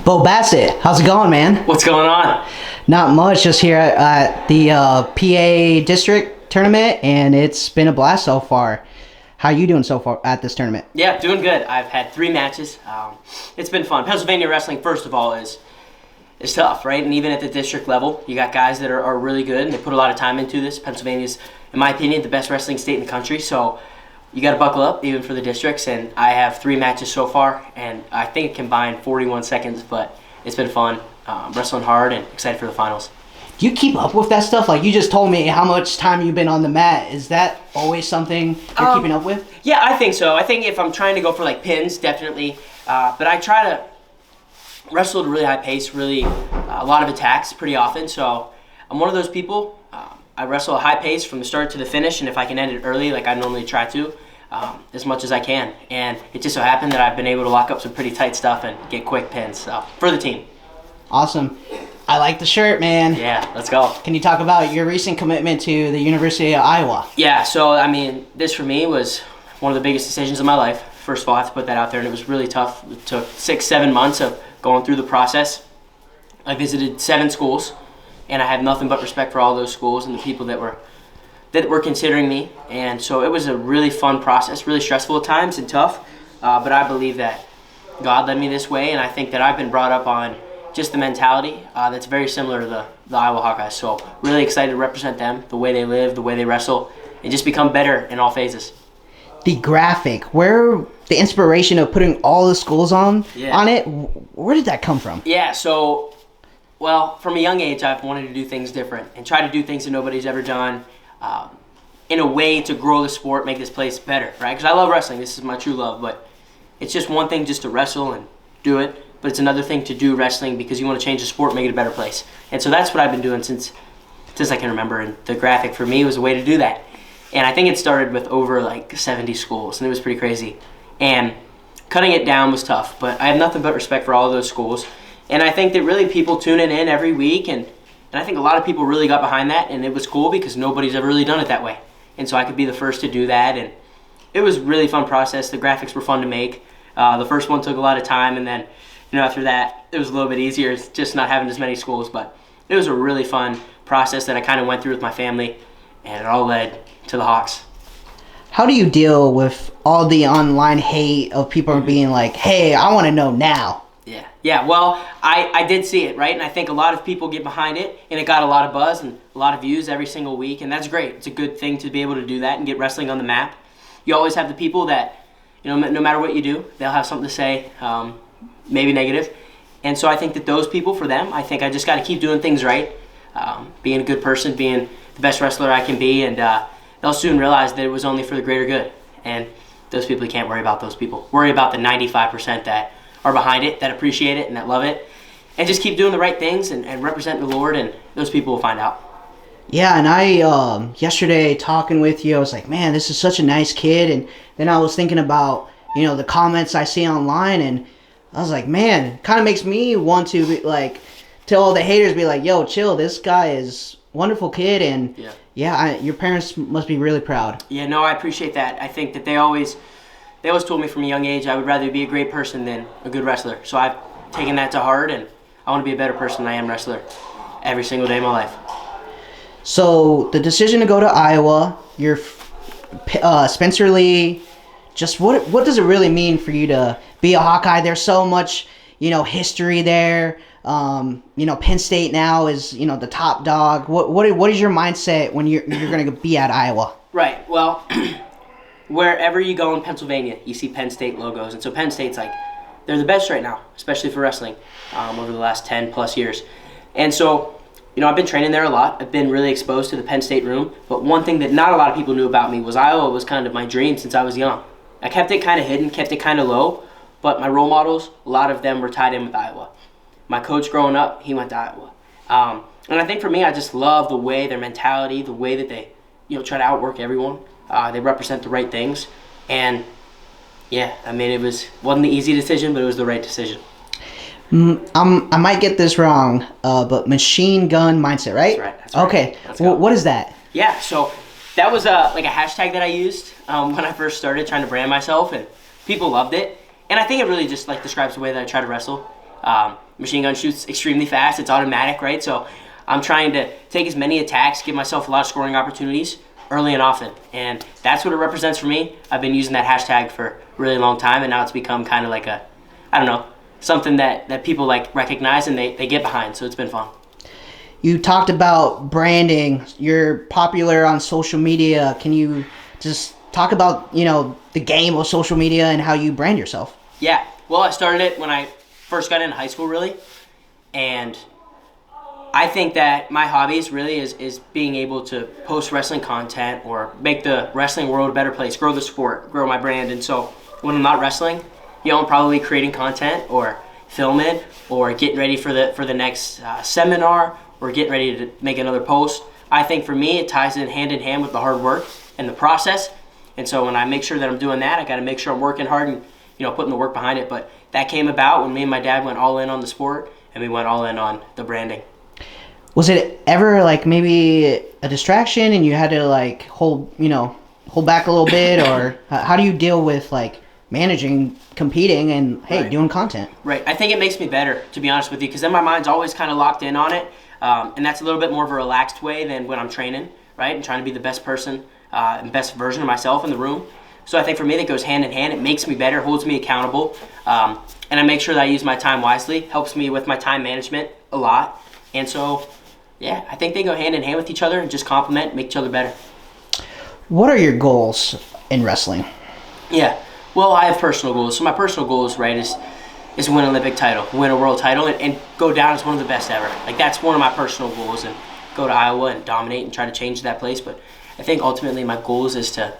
Bo Bassett, how's it going, man? What's going on? Not much, just here at the PA District Tournament, and it's been a blast so far. How you doing so far at this tournament? Yeah, doing good. I've had 3 matches. It's been fun. Pennsylvania wrestling, first of all, is tough, right? And even at the district level, you got guys that are really good, and they put a lot of time into this. Pennsylvania's, in my opinion, the best wrestling state in the country, so you got to buckle up, even for the districts. And I have 3 matches so far, and I think it combined 41 seconds, but it's been fun, wrestling hard, and excited for the finals. Do you keep up with that stuff? Like, you just told me how much time you've been on the mat. Is that always something you're keeping up with? Yeah, I think so. I think if I'm trying to go for, like, pins, definitely. But I try to wrestle at a really high pace, really a lot of attacks pretty often. So I'm one of those people. I wrestle a high pace from the start to the finish, and if I can end it early, like I normally try to, as much as I can. And it just so happened that I've been able to lock up some pretty tight stuff and get quick pins for the team. Awesome. I like the shirt, man. Yeah, let's go. Can you talk about your recent commitment to the University of Iowa? Yeah, so, I mean, this for me was one of the biggest decisions of my life. First of all, I have to put that out there, and it was really tough. It took 6-7 months of going through the process. I visited 7 schools, and I had nothing but respect for all those schools and the people that were considering me. And so it was a really fun process, really stressful at times and tough. But I believe that God led me this way, and I think that I've been brought up on just the mentality that's very similar to the Iowa Hawkeyes. So really excited to represent them, the way they live, the way they wrestle, and just become better in all phases. The graphic, where the inspiration of putting all the schools on it, where did that come from? Yeah, so, well, from a young age, I've wanted to do things different and try to do things that nobody's ever done in a way to grow the sport, make this place better, right? Because I love wrestling. This is my true love, but it's just one thing just to wrestle and do it, but it's another thing to do wrestling because you want to change the sport, make it a better place. And so that's what I've been doing since I can remember, and the graphic for me was a way to do that. And I think it started with over like 70 schools, and it was pretty crazy. And cutting it down was tough, but I have nothing but respect for all of those schools. And I think that really people tuning in every week, and I think a lot of people really got behind that, and it was cool because nobody's ever really done it that way. And so I could be the first to do that, and it was a really fun process. The graphics were fun to make. The first one took a lot of time, and then after that, it was a little bit easier. It's just not having as many schools, but it was a really fun process that I kind of went through with my family, and it all led to the Hawks. How do you deal with all the online hate of people being like, hey, I want to know now? Yeah. Well, I did see it, right? And I think a lot of people get behind it, and it got a lot of buzz and a lot of views every single week, and that's great. It's a good thing to be able to do that and get wrestling on the map. You always have the people that, no matter what you do, they'll have something to say, maybe negative. And so I think that those people, for them, I think I just got to keep doing things right, being a good person, being the best wrestler I can be, and they'll soon realize that it was only for the greater good. And those people, you can't worry about those people. Worry about the 95% that are behind it, that appreciate it, and that love it. And just keep doing the right things and represent the Lord, and those people will find out. Yeah, and I, yesterday talking with you, I was like, man, this is such a nice kid. And then I was thinking about, the comments I see online, and I was like, man, it kind of makes me want to, tell all the haters, be like, yo, chill, this guy is a wonderful kid, and your parents must be really proud. Yeah, no, I appreciate that. I think that they always told me from a young age I would rather be a great person than a good wrestler. So I've taken that to heart, and I want to be a better person than I am wrestler every single day of my life. So the decision to go to Iowa, your Spencer Lee, just what does it really mean for you to be a Hawkeye? There's so much, history there. Penn State now is, the top dog. What is your mindset when you're going to be at Iowa? Right. Well, wherever you go in Pennsylvania, you see Penn State logos. And so Penn State's they're the best right now, especially for wrestling, over the last 10 plus years. And so, I've been training there a lot. I've been really exposed to the Penn State room. But one thing that not a lot of people knew about me was Iowa was kind of my dream since I was young. I kept it kind of hidden, kept it kind of low. But my role models, a lot of them were tied in with Iowa. My coach growing up, he went to Iowa. And I think for me, I just love the way, their mentality, the way that they, try to outwork everyone. They represent the right things. And, it wasn't the easy decision, but it was the right decision. I might get this wrong, but machine gun mindset, right? That's right. Okay. What is that? Yeah, so that was a hashtag that I used when I first started trying to brand myself, and people loved it. And I think it really just describes the way that I try to wrestle. Machine gun shoots extremely fast. It's automatic, right? So I'm trying to take as many attacks, give myself a lot of scoring opportunities early and often. And that's what it represents for me. I've been using that hashtag for a really long time, and now it's become kind of like a, I don't know, something that people like recognize and they get behind. So it's been fun. You talked about branding. You're popular on social media. Can you just talk about, the game of social media and how you brand yourself? Yeah. Well, I started it when I first got into high school, really. And I think that my hobbies really is being able to post wrestling content or make the wrestling world a better place, grow the sport, grow my brand. And so when I'm not wrestling, I'm probably creating content or filming or getting ready for the next seminar or getting ready to make another post. I think for me, it ties in hand with the hard work and the process. And so when I make sure that I'm doing that, I got to make sure I'm working hard and putting the work behind it. But that came about when me and my dad went all in on the sport and we went all in on the branding. Was it ever like maybe a distraction and you had to like hold back a little bit, or how do you deal with like managing, competing, and doing content? Right. I think it makes me better, to be honest with you, because then my mind's always kind of locked in on it. And that's a little bit more of a relaxed way than when I'm training, right? And trying to be the best person and best version of myself in the room. So I think for me that goes hand in hand. It makes me better, holds me accountable. And I make sure that I use my time wisely. Helps me with my time management a lot. And so, yeah, I think they go hand in hand with each other and just complement, make each other better. What are your goals in wrestling? Yeah. Well, I have personal goals. So my personal goals, right, is win an Olympic title, win a world title, and go down as one of the best ever. Like, that's one of my personal goals, and go to Iowa and dominate and try to change that place. But I think ultimately my goals is to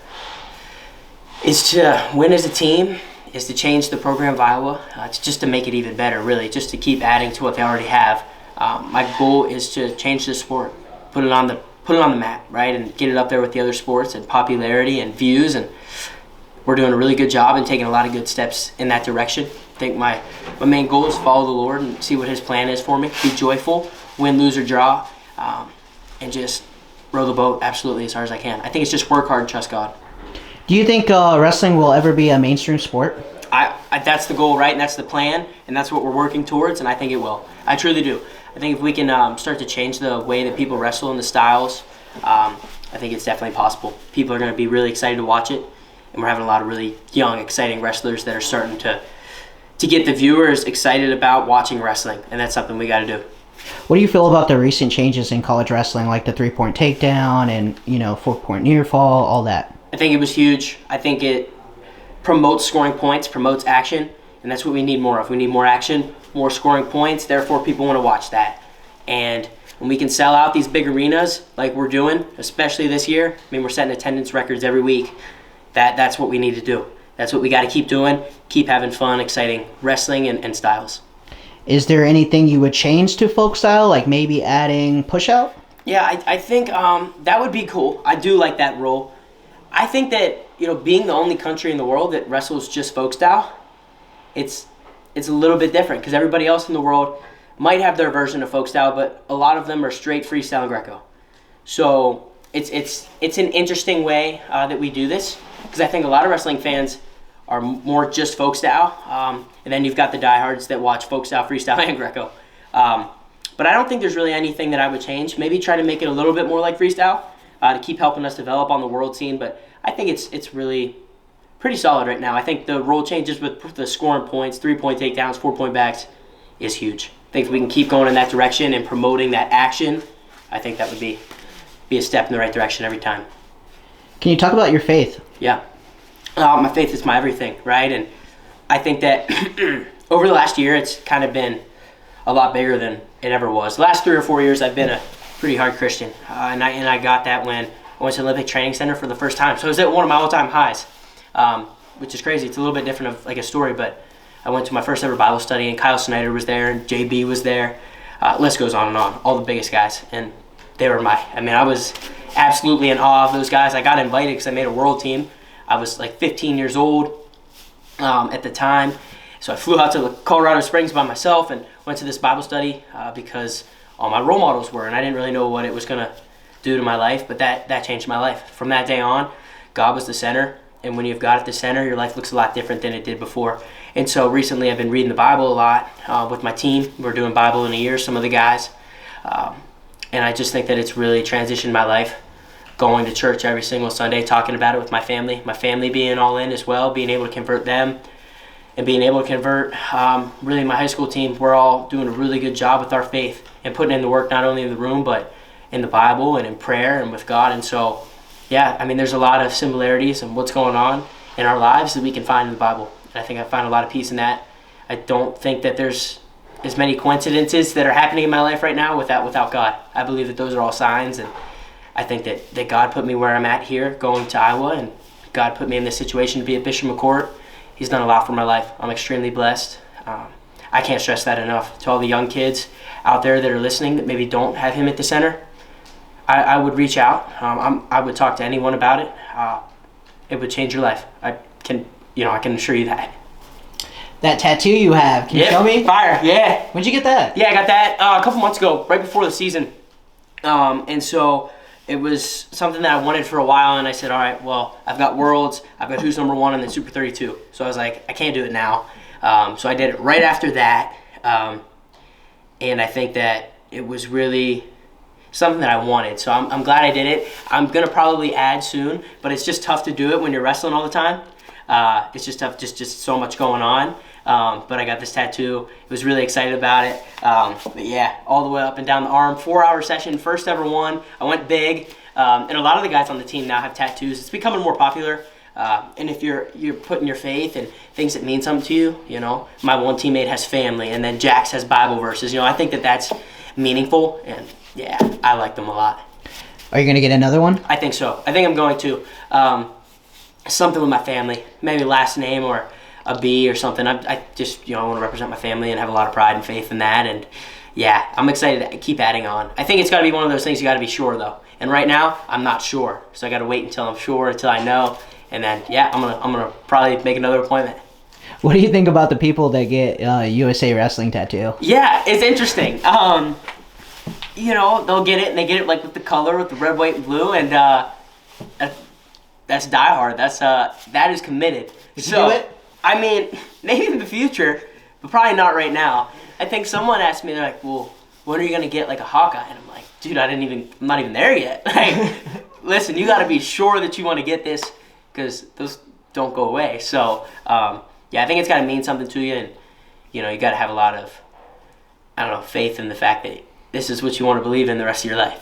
win as a team, is to change the program of Iowa. It's just to make it even better, really, just to keep adding to what they already have. My goal is to change the sport, put it on the map, right, and get it up there with the other sports and popularity and views. And we're doing a really good job and taking a lot of good steps in that direction. I think my main goal is follow the Lord and see what His plan is for me. Be joyful, win, lose, or draw, and just row the boat absolutely as hard as I can. I think it's just work hard and trust God. Do you think wrestling will ever be a mainstream sport? I that's the goal, right? And that's the plan, and that's what we're working towards, and I think it will. I truly do. I think if we can start to change the way that people wrestle and the styles, I think it's definitely possible. People are going to be really excited to watch it, and we're having a lot of really young, exciting wrestlers that are starting to get the viewers excited about watching wrestling, and that's something we got to do. What do you feel about the recent changes in college wrestling, like the 3-point takedown and 4-point near fall, all that? I think it was huge. I think it promotes scoring points, promotes action, and that's what we need more of. We need more action, more scoring points, therefore people want to watch that. And when we can sell out these big arenas like we're doing, especially this year, we're setting attendance records every week, that's what we need to do. That's what we got to keep doing, keep having fun, exciting wrestling and styles. Is there anything you would change to folk style, like maybe adding push-out? Yeah, I think that would be cool. I do like that role. I think that, being the only country in the world that wrestles just folk style, it's a little bit different because everybody else in the world might have their version of folk style, but a lot of them are straight freestyle and Greco. So it's an interesting way that we do this, because I think a lot of wrestling fans are more just folk style, and then you've got the diehards that watch folk style, freestyle, and Greco. But I don't think there's really anything that I would change. Maybe try to make it a little bit more like freestyle to keep helping us develop on the world scene. But I think it's really pretty solid right now. I think the rule changes with the scoring points, 3-point takedowns, 4-point backs is huge. I think if we can keep going in that direction and promoting that action, I think that would be a step in the right direction every time. Can you talk about your faith? Yeah. My faith is my everything, right? And I think that over the last year, it's kind of been a lot bigger than it ever was. The last 3 or 4 years, I've been a pretty hard Christian, and I got that when I went to the Olympic Training Center for the first time. So it was at one of my all-time highs, which is crazy. It's a little bit different of like a story, but I went to my first ever Bible study, and Kyle Snyder was there, and JB was there. List goes on and on. All the biggest guys, and they were I was absolutely in awe of those guys. I got invited because I made a world team. I was like 15 years old at the time. So I flew out to Colorado Springs by myself and went to this Bible study because all my role models were, and I didn't really know what it was going to do to my life, but that changed my life. From that day on, God was the center, And when you've God at the center, your life looks a lot different than it did before. And so recently I've been reading the Bible a lot with my team. We're doing Bible in a year, some of the guys. And I just think that it's really transitioned my life. Going to church every single Sunday, talking about it with my family being all in as well, being able to convert them, and being able to convert really my high school team. We're all doing a really good job with our faith and putting in the work, not only in the room, but in the Bible and in prayer and with God. And so, yeah, I mean, there's a lot of similarities in what's going on in our lives that we can find in the Bible. And I think I find a lot of peace in that. I don't think that there's as many coincidences that are happening in my life right now without God. I believe that those are all signs, and I think that God put me where I'm at here, going to Iowa, and God put me in this situation to be at Bishop McCourt. He's done a lot for my life. I'm extremely blessed. I can't stress that enough. To all the young kids out there that are listening that maybe don't have him at the center, I would reach out. I would talk to anyone about it. It would change your life. I can assure you that. That tattoo you have, can you show me? Fire, yeah. When'd you get that? Yeah, I got that a couple months ago, right before the season. And so it was something that I wanted for a while, and I said, all right, well, I've got Worlds, I've got Who's Number One, and then Super 32. So I was like, I can't do it now. So I did it right after that. And I think that it was really something that I wanted. So I'm glad I did it. I'm going to probably add soon, but it's just tough to do it when you're wrestling all the time. It's just tough, just so much going on. But I got this tattoo. I was really excited about it. But yeah, all the way up and down the arm. 4-hour session, first ever one. I went big. And a lot of the guys on the team now have tattoos. It's becoming more popular. And if you're putting your faith and things that mean something to you, you know, my one teammate has family, and then Jax has Bible verses. You know, I think that that's meaningful, and yeah, I like them a lot. Are you gonna get another one? I think so. I think I'm going to. Something with my family, maybe last name or a B or something. I just, I want to represent my family and have a lot of pride and faith in that. And yeah, I'm excited to keep adding on. I think it's got to be one of those things you got to be sure though. And right now, I'm not sure, so I got to wait until I'm sure, until I know. And then yeah, I'm gonna probably make another appointment. What do you think about the people that get USA Wrestling tattoo? Yeah, it's interesting. They'll get it, and they get it like with the color, with the red, white, and blue, and that's diehard. That is committed. Did you do it? I mean, maybe in the future, but probably not right now. I think someone asked me, they're like, well, when are you gonna get like a Hawkeye? And I'm like, dude, I'm not even there yet. Like, listen, you gotta be sure that you want to get this, because those don't go away. So, yeah, I think it's gotta mean something to you, and you gotta have a lot of, faith in the fact that this is what you want to believe in the rest of your life.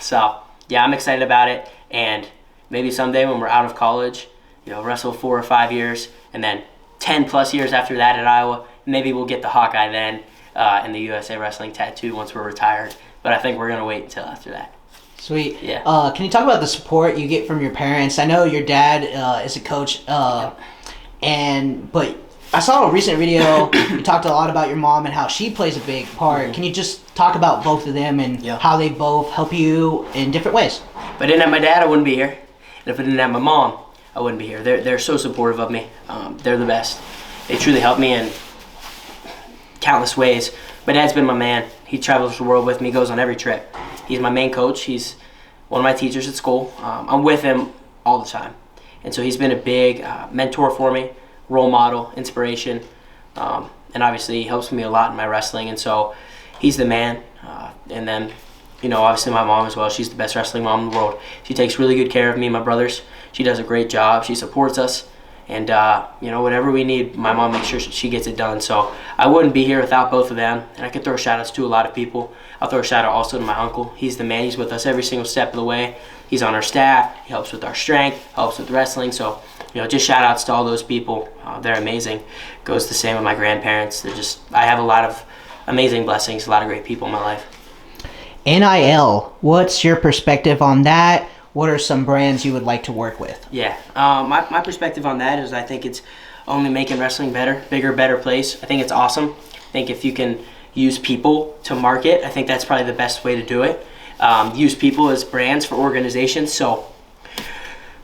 So yeah, I'm excited about it, and maybe someday when we're out of college, wrestle 4 or 5 years, and then 10 plus years after that at Iowa, maybe we'll get the Hawkeye then, and the USA Wrestling tattoo once we're retired. But I think we're going to wait until after that. Sweet. Yeah. Can you talk about the support you get from your parents? I know your dad is a coach, but I saw a recent video. You talked a lot about your mom and how she plays a big part. Mm-hmm. Can you just talk about both of them and how they both help you in different ways? If I didn't have my dad, I wouldn't be here. And if I didn't have my mom, I wouldn't be here. They're so supportive of me. They're the best. They truly help me in countless ways. My dad's been my man. He travels the world with me, goes on every trip. He's my main coach. He's one of my teachers at school. I'm with him all the time. And so he's been a big mentor for me, role model, inspiration. And obviously he helps me a lot in my wrestling. And so he's the man. And then, obviously my mom as well. She's the best wrestling mom in the world. She takes really good care of me and my brothers. She does a great job. She supports us. And, whatever we need, my mom makes sure she gets it done. So I wouldn't be here without both of them. And I could throw shout-outs to a lot of people. I'll throw a shout-out also to my uncle. He's the man. He's with us every single step of the way. He's on our staff. He helps with our strength, helps with wrestling. So, just shout-outs to all those people. They're amazing. Goes the same with my grandparents. I have a lot of amazing blessings, a lot of great people in my life. NIL, what's your perspective on that? What are some brands you would like to work with? Yeah, my perspective on that is I think it's only making wrestling better, bigger, better place. I think it's awesome. I think if you can use people to market, I think that's probably the best way to do it. Use people as brands for organizations. So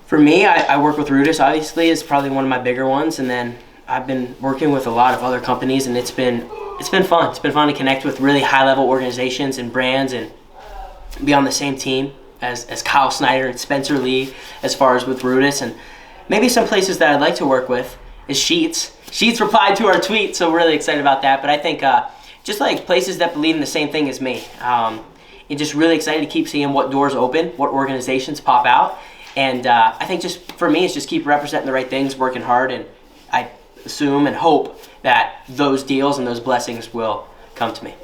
for me, I work with Rudis, obviously, is probably one of my bigger ones. And then I've been working with a lot of other companies, and it's been fun. It's been fun to connect with really high-level organizations and brands and be on the same team as Kyle Snyder and Spencer Lee as far as with Rudis. And maybe some places that I'd like to work with is Sheets. Sheets replied to our tweet, so we're really excited about that. But I think just like places that believe in the same thing as me. And just really excited to keep seeing what doors open, what organizations pop out. And I think just for me, it's just keep representing the right things, working hard, and I assume and hope that those deals and those blessings will come to me.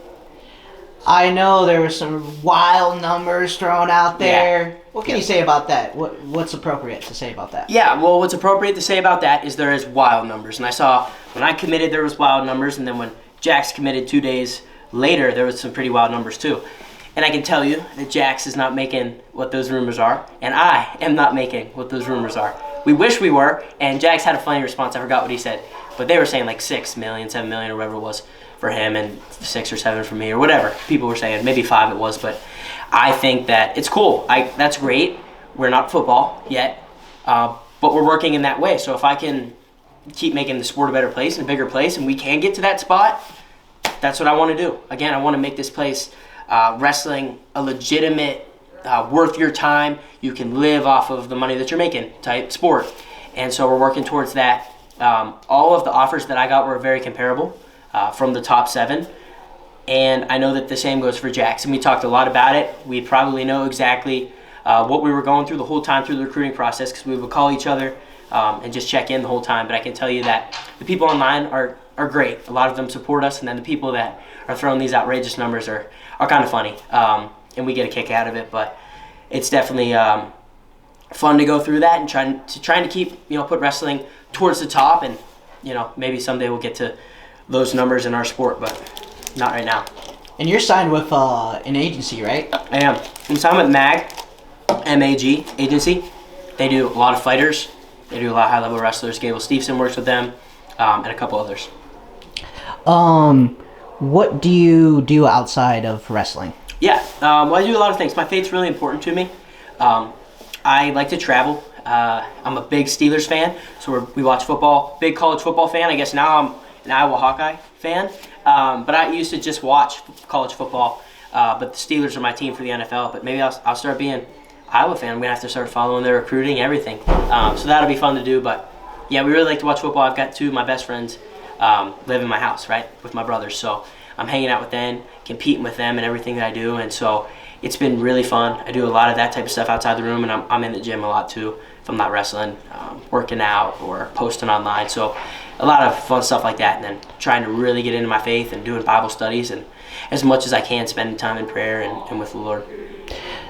I know there were some wild numbers thrown out there. Yeah. What can you say about that? What's appropriate to say about that? Yeah, well, what's appropriate to say about that is there is wild numbers. And I saw when I committed, there was wild numbers. And then when Jax committed 2 days later, there was some pretty wild numbers too. And I can tell you that Jax is not making what those rumors are. And I am not making what those rumors are. We wish we were. And Jax had a funny response. I forgot what he said. But they were saying like 6 million, 7 million, or whatever it was for him, and 6 or 7 for me, or whatever people were saying. Maybe 5 it was, but I think that it's cool. That's great. We're not football yet, but we're working in that way. So if I can keep making the sport a better place and a bigger place, and we can get to that spot, that's what I want to do. Again, I want to make this place wrestling a legitimate, worth your time, you can live off of the money that you're making type sport. And so we're working towards that. All of the offers that I got were very comparable from the top 7. And I know that the same goes for Jackson. We talked a lot about it. We probably know exactly what we were going through the whole time through the recruiting process, because we would call each other and just check in the whole time. But I can tell you that the people online are great. A lot of them support us, and then the people that are throwing these outrageous numbers are kind of funny, and we get a kick out of it. But it's definitely fun to go through that and trying to keep, put wrestling towards the top, and maybe someday we'll get to those numbers in our sport, but not right now. And you're signed with an agency, right? I am. I'm signed with MAG agency. They do a lot of fighters. They do a lot of high-level wrestlers. Gable Steveson works with them, and a couple others. What do you do outside of wrestling? Yeah, well, I do a lot of things. My faith's really important to me. I like to travel. I'm a big Steelers fan, so we watch football. Big college football fan. I guess now I'm an Iowa Hawkeye fan. But I used to just watch college football. But the Steelers are my team for the NFL. But maybe I'll start being Iowa fan. I'm going to have to start following their recruiting, everything. So that'll be fun to do. But yeah, we really like to watch football. I've got 2 of my best friends live in my house, right, with my brothers. So I'm hanging out with them, competing with them and everything that I do. And so it's been really fun. I do a lot of that type of stuff outside the room, and I'm in the gym a lot too if I'm not wrestling, working out or posting online. So a lot of fun stuff like that, and then trying to really get into my faith and doing Bible studies, and as much as I can spending time in prayer and with the Lord.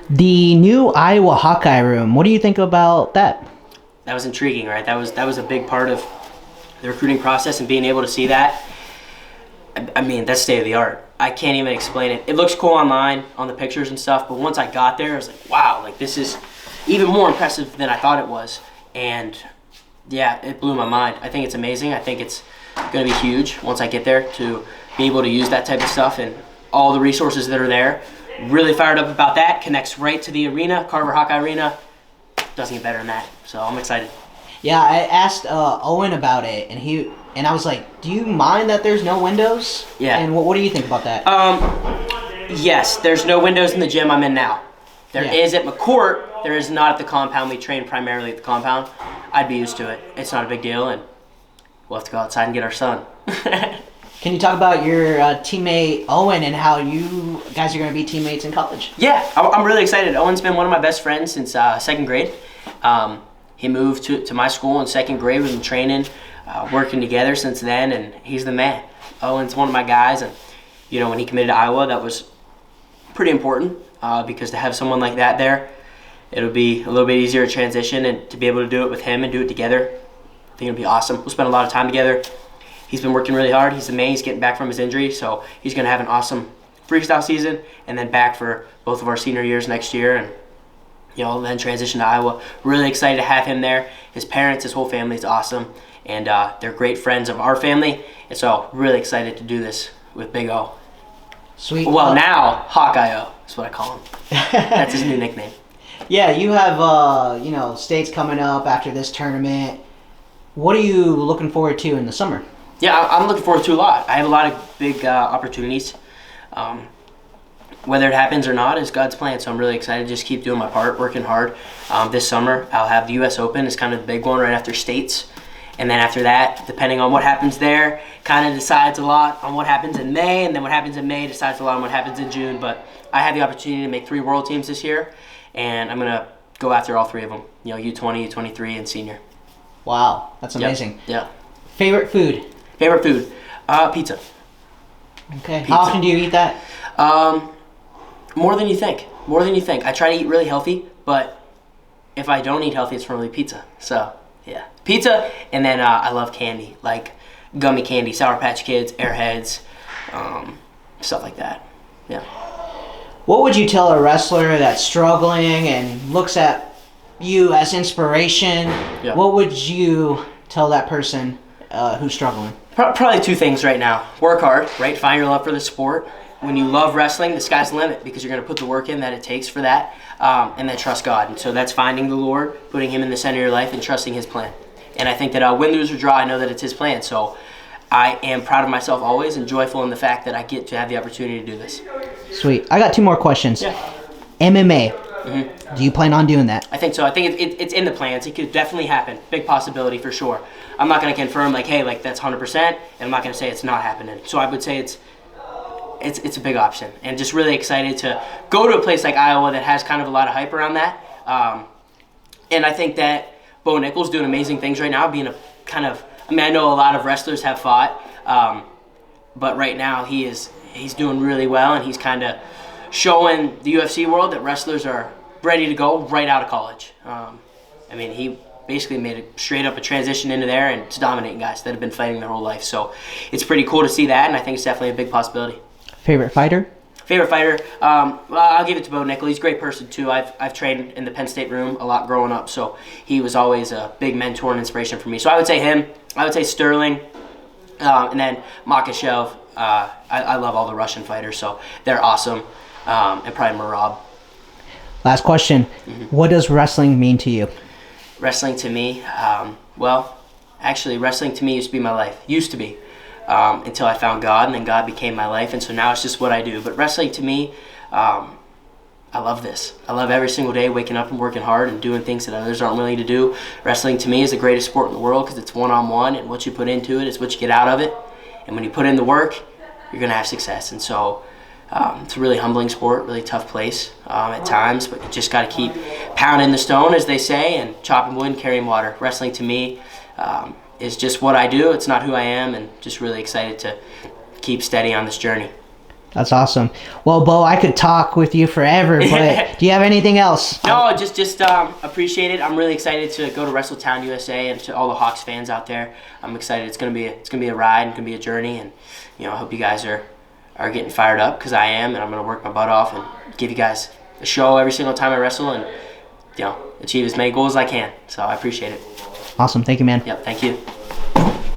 The new Iowa Hawkeye room, what do you think about that? That was intriguing, right? That was a big part of the recruiting process, and being able to see that. I mean, that's state of the art. I can't even explain it. It looks cool online on the pictures and stuff, but once I got there, I was like, wow, like this is even more impressive than I thought it was. And yeah, it blew my mind. I think it's amazing. I think it's going to be huge once I get there to be able to use that type of stuff and all the resources that are there. Really fired up about that. Connects right to the arena, Carver Hawkeye Arena. Doesn't get better than that. So I'm excited. Yeah, I asked Owen about it, and I was like, do you mind that there's no windows? Yeah. And what do you think about that? Yes, there's no windows in the gym I'm in now. There is at McCourt. There is not at the compound. We train primarily at the compound. I'd be used to it. It's not a big deal, and we'll have to go outside and get our sun. Can you talk about your teammate Owen and how you guys are going to be teammates in college? Yeah, I'm really excited. Owen's been one of my best friends since 2nd grade. He moved to my school in 2nd grade. We've been training, working together since then, and he's the man. Owen's one of my guys, and when he committed to Iowa, that was pretty important because to have someone like that there, it'll be a little bit easier to transition, and to be able to do it with him and do it together, I think it'll be awesome. We'll spend a lot of time together. He's been working really hard. He's the man. He's getting back from his injury, so he's going to have an awesome freestyle season, and then back for both of our senior years next year, and then transition to Iowa. Really excited to have him there. His parents, his whole family is awesome, and they're great friends of our family, and so really excited to do this with Big O. Sweet. Well, now Hawkeye O is what I call him. That's his new nickname. Yeah, you have states coming up after this tournament. What are you looking forward to in the summer? Yeah, I'm looking forward to a lot. I have a lot of big opportunities whether it happens or not is God's plan. So I'm really excited to just keep doing my part, working hard. This summer, I'll have the U.S. Open is kind of the big one right after States. And then after that, depending on what happens there, kind of decides a lot on what happens in May. And then what happens in May decides a lot on what happens in June. But I have the opportunity to make 3 world teams this year. And I'm going to go after all 3 of them. U20, U23, and senior. Wow, that's amazing. Yeah. Favorite food? Favorite food? Pizza. Okay. Pizza. How often do you eat that? More than you think. More than you think. I try to eat really healthy, but if I don't eat healthy, it's probably pizza. So, yeah. Pizza, and then I love candy, like gummy candy, Sour Patch Kids, Airheads, stuff like that. Yeah. What would you tell a wrestler that's struggling and looks at you as inspiration? Yeah. What would you tell that person who's struggling? Probably 2 things right now. Work hard, right? Find your love for the sport. When you love wrestling, the sky's the limit because you're going to put the work in that it takes for that. And then trust God. And so that's finding the Lord, putting Him in the center of your life, and trusting His plan. And I think that win, lose, or draw, I know that it's His plan. So I am proud of myself always and joyful in the fact that I get to have the opportunity to do this. Sweet. I got 2 more questions. Yeah. MMA. Mm-hmm. Do you plan on doing that? I think so. I think it's in the plans. It could definitely happen. Big possibility for sure. I'm not going to confirm that's 100%, and I'm not going to say it's not happening. So I would say it's a big option, and just really excited to go to a place like Iowa that has kind of a lot of hype around that. And I think that Bo Nichols doing amazing things right now, being a kind of, I know a lot of wrestlers have fought, but right now he's doing really well, and he's kind of showing the UFC world that wrestlers are ready to go right out of college. He basically made a transition into there, and it's dominating guys that have been fighting their whole life. So it's pretty cool to see that, and I think it's definitely a big possibility. Favorite fighter? Favorite fighter? Well, I'll give it to Bo Nichols. He's a great person too. I've trained in the Penn State room a lot growing up, so he was always a big mentor and inspiration for me. So I would say him. I would say Sterling, and then Makhachev. I love all the Russian fighters, so they're awesome. And probably Merab. Last question. Mm-hmm. What does wrestling mean to you? Wrestling to me, wrestling to me used to be my life. Used to be. Until I found God, and then God became my life, and so now it's just what I do. But wrestling to me, I love this. I love every single day waking up and working hard and doing things that others aren't willing to do. Wrestling to me is the greatest sport in the world because it's one-on-one, and what you put into it is what you get out of it. And when you put in the work, you're going to have success. And so it's a really humbling sport, really tough place at times, but you just got to keep pounding the stone, as they say, and chopping wood and carrying water. Wrestling to me is just what I do. It's not who I am, and just really excited to keep steady on this journey. That's awesome. Well, Bo, I could talk with you forever, but do you have anything else? No, just appreciate it. I'm really excited to go to Wrestletown, USA, and to all the Hawks fans out there. I'm excited. It's gonna be a ride, and it's gonna be a journey, and I hope you guys are getting fired up, because I am, and I'm gonna work my butt off and give you guys a show every single time I wrestle, and achieve as many goals as I can. So I appreciate it. Awesome. Thank you, man. Yep. Thank you.